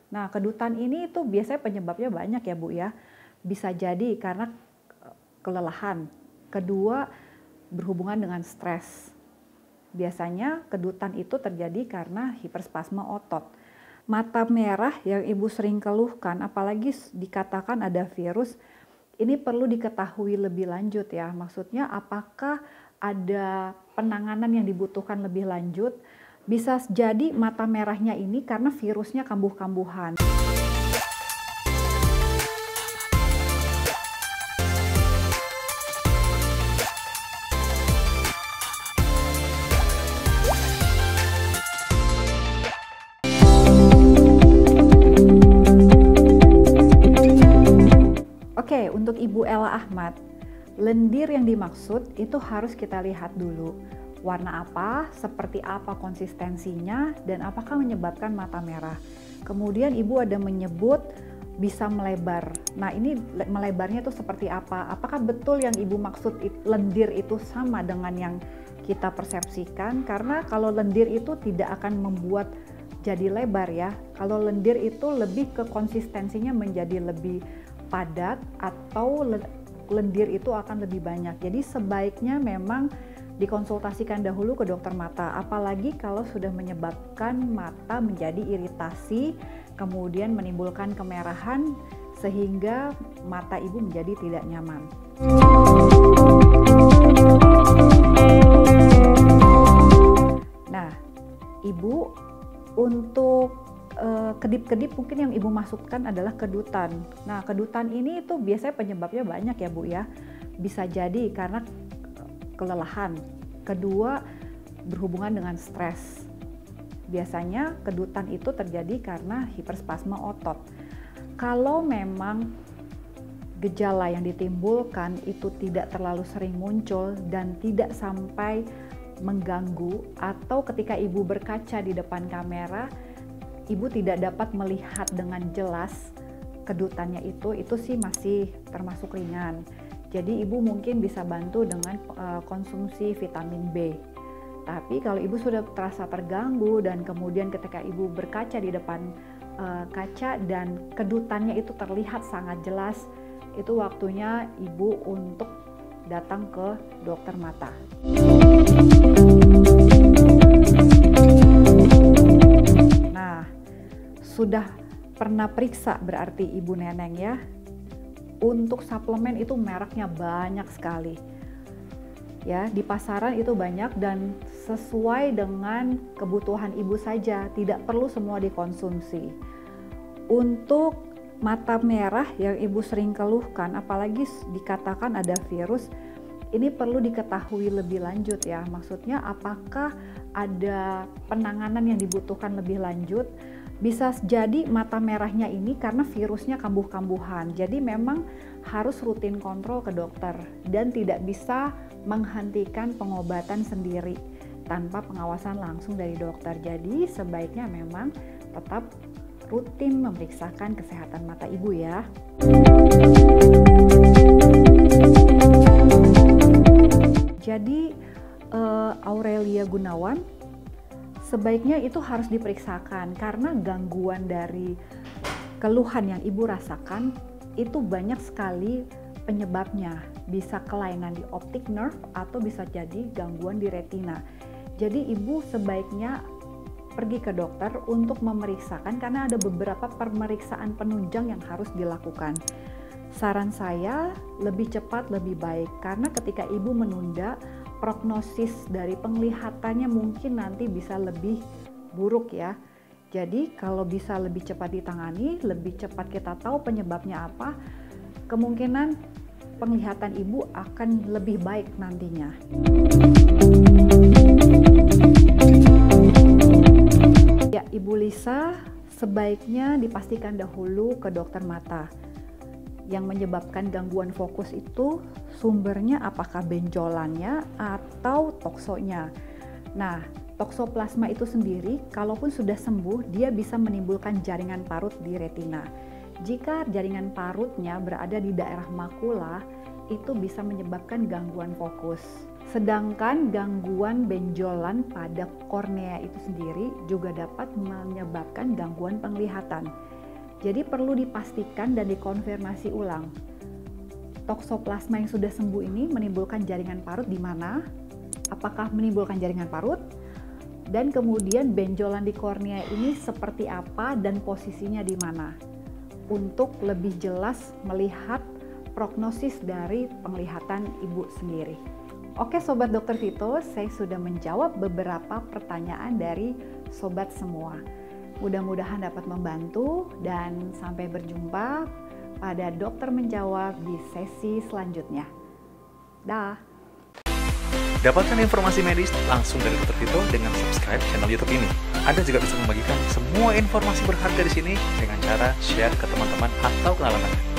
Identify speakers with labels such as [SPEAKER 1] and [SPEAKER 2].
[SPEAKER 1] Nah, kedutan ini itu biasanya penyebabnya banyak ya Bu ya. Bisa jadi karena kelelahan. Kedua, berhubungan dengan stres. Biasanya kedutan itu terjadi karena hiperspasme otot. Mata merah yang Ibu sering keluhkan, apalagi dikatakan ada virus, ini perlu diketahui lebih lanjut ya. Maksudnya apakah ada penanganan yang dibutuhkan lebih lanjut? Bisa jadi mata merahnya ini karena virusnya kambuh-kambuhan. Oke, untuk Ibu Ella Ahmad, lendir yang dimaksud itu harus kita lihat dulu. Warna apa, seperti apa konsistensinya, dan apakah menyebabkan mata merah. Kemudian Ibu ada menyebut bisa melebar. Nah, ini melebarnya itu seperti apa? Apakah betul yang Ibu maksud lendir itu sama dengan yang kita persepsikan? Karena kalau lendir itu tidak akan membuat jadi lebar ya. Kalau lendir itu lebih ke konsistensinya menjadi lebih padat atau lendir itu akan lebih banyak. Jadi sebaiknya memang dikonsultasikan dahulu ke dokter mata, apalagi kalau sudah menyebabkan mata menjadi iritasi, kemudian menimbulkan kemerahan sehingga mata Ibu menjadi tidak nyaman. Nah, Ibu untuk kedip-kedip mungkin yang Ibu maksudkan adalah kedutan. Nah, kedutan ini itu biasanya penyebabnya banyak ya Bu ya. Bisa jadi karena kelelahan. Kedua, berhubungan dengan stres. Biasanya kedutan itu terjadi karena hiperspasme otot. Kalau memang gejala yang ditimbulkan itu tidak terlalu sering muncul dan tidak sampai mengganggu, atau ketika Ibu berkaca di depan kamera Ibu tidak dapat melihat dengan jelas kedutannya itu sih masih termasuk ringan. Jadi Ibu mungkin bisa bantu dengan konsumsi vitamin B. Tapi kalau Ibu sudah terasa terganggu dan kemudian ketika Ibu berkaca di depan kaca dan kedutannya itu terlihat sangat jelas, itu waktunya Ibu untuk datang ke dokter mata. Sudah pernah periksa berarti Ibu Neneng ya. Untuk suplemen itu mereknya banyak sekali. Ya, di pasaran itu banyak dan sesuai dengan kebutuhan Ibu saja, tidak perlu semua dikonsumsi. Untuk mata merah yang Ibu sering keluhkan, apalagi dikatakan ada virus, ini perlu diketahui lebih lanjut ya. Maksudnya apakah ada penanganan yang dibutuhkan lebih lanjut? Bisa jadi mata merahnya ini karena virusnya kambuh-kambuhan. Jadi memang harus rutin kontrol ke dokter dan tidak bisa menghentikan pengobatan sendiri tanpa pengawasan langsung dari dokter. Jadi sebaiknya memang tetap rutin memeriksakan kesehatan mata Ibu ya. Jadi Aurelia Gunawan, sebaiknya itu harus diperiksakan karena gangguan dari keluhan yang Ibu rasakan itu banyak sekali penyebabnya. Bisa kelainan di optic nerve atau bisa jadi gangguan di retina. Jadi Ibu sebaiknya pergi ke dokter untuk memeriksakan karena ada beberapa pemeriksaan penunjang yang harus dilakukan. Saran saya lebih cepat lebih baik karena ketika Ibu menunda, prognosis dari penglihatannya mungkin nanti bisa lebih buruk ya. Jadi kalau bisa lebih cepat ditangani, lebih cepat kita tahu penyebabnya apa, kemungkinan penglihatan Ibu akan lebih baik nantinya. Ya, Ibu Lisa sebaiknya dipastikan dahulu ke dokter mata. Yang menyebabkan gangguan fokus itu sumbernya apakah benjolannya atau toksonya. Nah, toksoplasma itu sendiri kalaupun sudah sembuh dia bisa menimbulkan jaringan parut di retina. Jika jaringan parutnya berada di daerah makula, itu bisa menyebabkan gangguan fokus. Sedangkan gangguan benjolan pada kornea itu sendiri juga dapat menyebabkan gangguan penglihatan. Jadi perlu dipastikan dan dikonfirmasi ulang. Toksoplasma yang sudah sembuh ini menimbulkan jaringan parut di mana? Apakah menimbulkan jaringan parut? Dan kemudian benjolan di kornea ini seperti apa dan posisinya di mana? Untuk lebih jelas melihat prognosis dari penglihatan ibu sendiri. Oke Sobat Dr. Vito, saya sudah menjawab beberapa pertanyaan dari sobat semua. Mudah-mudahan dapat membantu dan sampai berjumpa pada Dokter Menjawab di sesi selanjutnya. Dah.
[SPEAKER 2] Dapatkan informasi medis langsung dari Dr. Vito dengan subscribe channel YouTube ini. Anda juga bisa membagikan semua informasi berharga di sini dengan cara share ke teman-teman atau kenalan Anda.